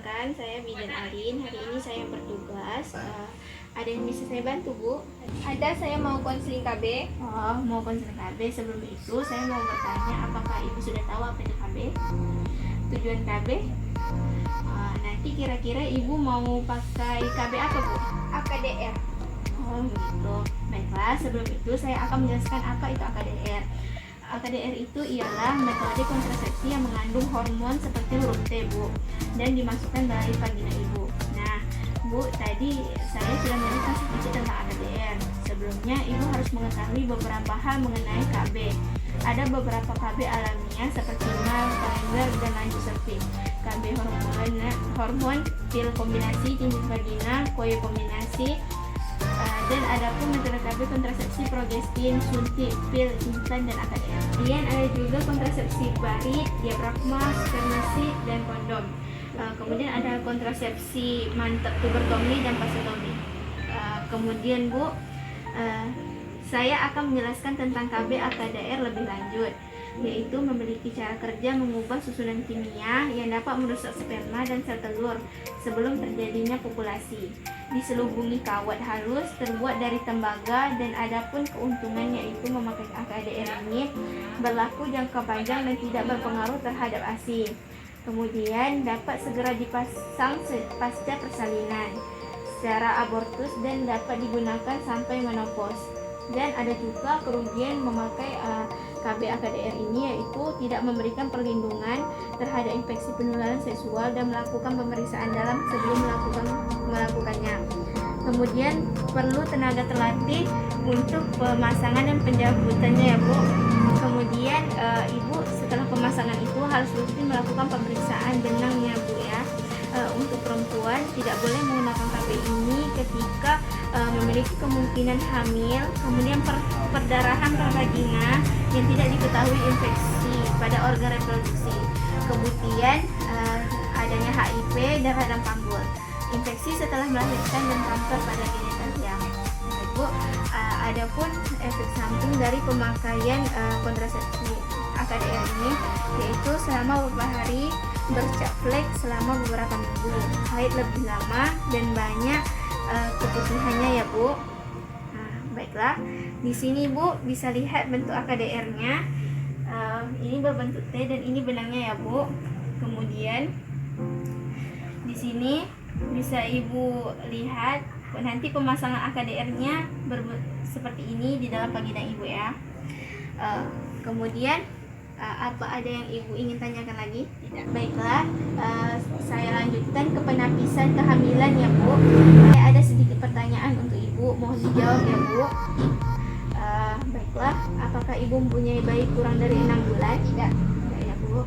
perkenalkan, saya Bidan Alin. Hari ini saya bertugas. Ada yang bisa saya bantu, Bu? Ada, saya mau konseling KB. Oh, mau konseling KB. Sebelum itu, saya mau bertanya, apakah Ibu sudah tahu apa itu KB? Tujuan KB? Nanti kira-kira Ibu mau pakai KB apa, Bu? AKDR. Oh, gitu. Baiklah, sebelum itu saya akan menjelaskan apa itu AKDR. AKDR itu ialah metode kontrasepsi yang mengandung hormon seperti huruf T, Bu, dan dimasukkan dari vagina Ibu. Nah, Bu, tadi saya sudah menjelaskan sedikit tentang AKDR. Sebelumnya, Ibu harus mengetahui beberapa hal mengenai KB. Ada beberapa KB alamiah seperti mal, kalender, dan lanjut serviks. KB hormon, pil kombinasi, cincin vagina, koyo kombinasi, dan ada pun metode KB kontrasepsi progestin, suntik, pil, instan, dan AKDR. Kemudian ada juga kontrasepsi barit, diafragma, spermicid, dan kondom. Kemudian ada kontrasepsi mantep, tubertomi, dan vasektomi. Kemudian Bu, saya akan menjelaskan tentang KB AKDR lebih lanjut, yaitu memiliki cara kerja mengubah susunan kimia yang dapat merusak sperma dan sel telur sebelum terjadinya populasi. Diselubungi kawat halus terbuat dari tembaga, dan adapun keuntungan yaitu memakai AKDR ini berlaku jangka panjang dan tidak berpengaruh terhadap ASI. Kemudian dapat segera dipasang pasca persalinan secara abortus dan dapat digunakan sampai menopause. Dan ada juga kerugian memakai KB AKDR ini, yaitu tidak memberikan perlindungan terhadap infeksi penularan seksual dan melakukan pemeriksaan dalam sebelum melakukannya. Kemudian perlu tenaga terlatih untuk pemasangan dan pencabutannya, ya Bu. Kemudian Ibu setelah pemasangan itu harus rutin melakukan pemeriksaan benangnya, Bu, ya. Untuk perempuan tidak boleh menggunakan KB ini ketika memiliki kemungkinan hamil, kemudian perdarahan pada vagina yang tidak diketahui infeksi pada organ reproduksi, kemudian adanya HIV dan radang panggul, infeksi setelah melahirkan, dan kanker pada genitalia. Ibu, adapun efek samping dari pemakaian kontrasepsi AKDR ini yaitu selama beberapa hari bercak flek selama beberapa minggu, haid lebih lama, dan banyak keputihannya, ya Bu. Nah, baiklah, di sini Bu bisa lihat bentuk AKDR-nya. Ini berbentuk T dan ini benangnya, ya Bu. Kemudian di sini bisa Ibu lihat nanti pemasangan AKDR-nya seperti ini di dalam vagina Ibu, ya. Kemudian apa ada yang Ibu ingin tanyakan lagi? Tidak. Baiklah, saya lanjutkan ke penapisan kehamilan, ya Bu. Saya ada sedikit pertanyaan untuk Ibu, mohon dijawab, ya Bu. Baiklah, apakah Ibu mempunyai bayi kurang dari 6 bulan? Tidak. Tidak, ya Bu.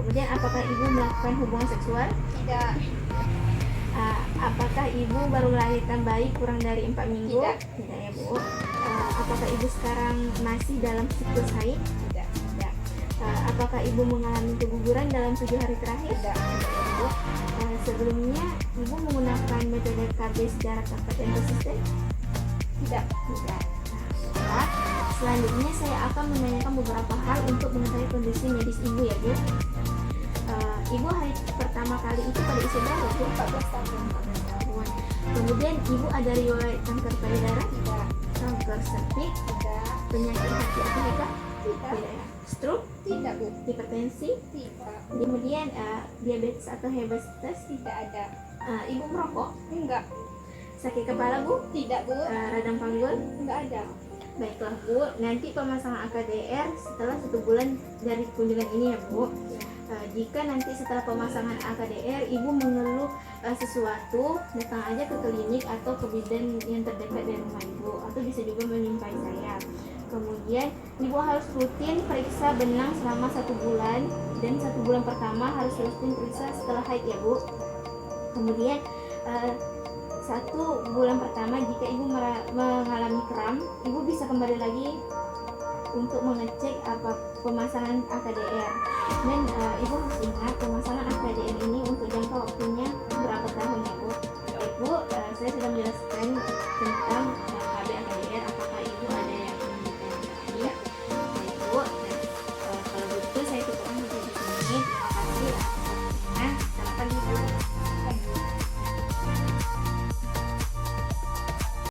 Kemudian apakah Ibu melakukan hubungan seksual? Tidak. Apakah Ibu baru melahirkan bayi kurang dari 4 minggu? Tidak. Tidak, ya Bu. Apakah Ibu sekarang masih dalam siklus haid? Tidak. Tidak. Apakah Ibu mengalami keguguran dalam 7 hari terakhir? Tidak. Ya, Bu. Sebelumnya Ibu menggunakan metode KB secara tepat dan konsisten? Tidak. Tidak. Nah, selanjutnya saya akan menanyakan beberapa hal untuk mengetahui kondisi medis Ibu, ya Bu. Ibu haid pertama kali itu pada usia berapa, Bu? 14 tahun. 14 tahun. Kemudian Ibu ada riwayat kanker payudara? Tidak. Kanker serviks? Tidak. Penyakit hati atau hepa? Tidak. Tidak, ya. Stroke? Tidak, Bu. Hipertensi? Tidak. Kemudian diabetes atau diabetes? Tidak ada. Ibu merokok? Enggak. Sakit kepala, Bu? Tidak, Bu. Radang panggul? Enggak ada. Baiklah, Bu, nanti pemasangan AKDR setelah 1 bulan dari kunjungan ini, ya Bu. Jika nanti setelah pemasangan AKDR Ibu mengeluh sesuatu, datang aja ke klinik atau ke bidan yang terdekat dari rumah Ibu, atau bisa juga menjumpai saya. Kemudian Ibu harus rutin periksa benang selama 1 bulan, dan 1 bulan pertama harus rutin periksa setelah haid, ya Bu. Kemudian 1 bulan pertama jika Ibu mengalami kram, Ibu bisa kembali lagi untuk mengecek apa pemasangan AKDR. Dan Ibu harus ingat pemasangan AKDR ini untuk jangka waktunya berapa tahun, ya Bu. Baik, Bu, saya sudah menjelaskan tentang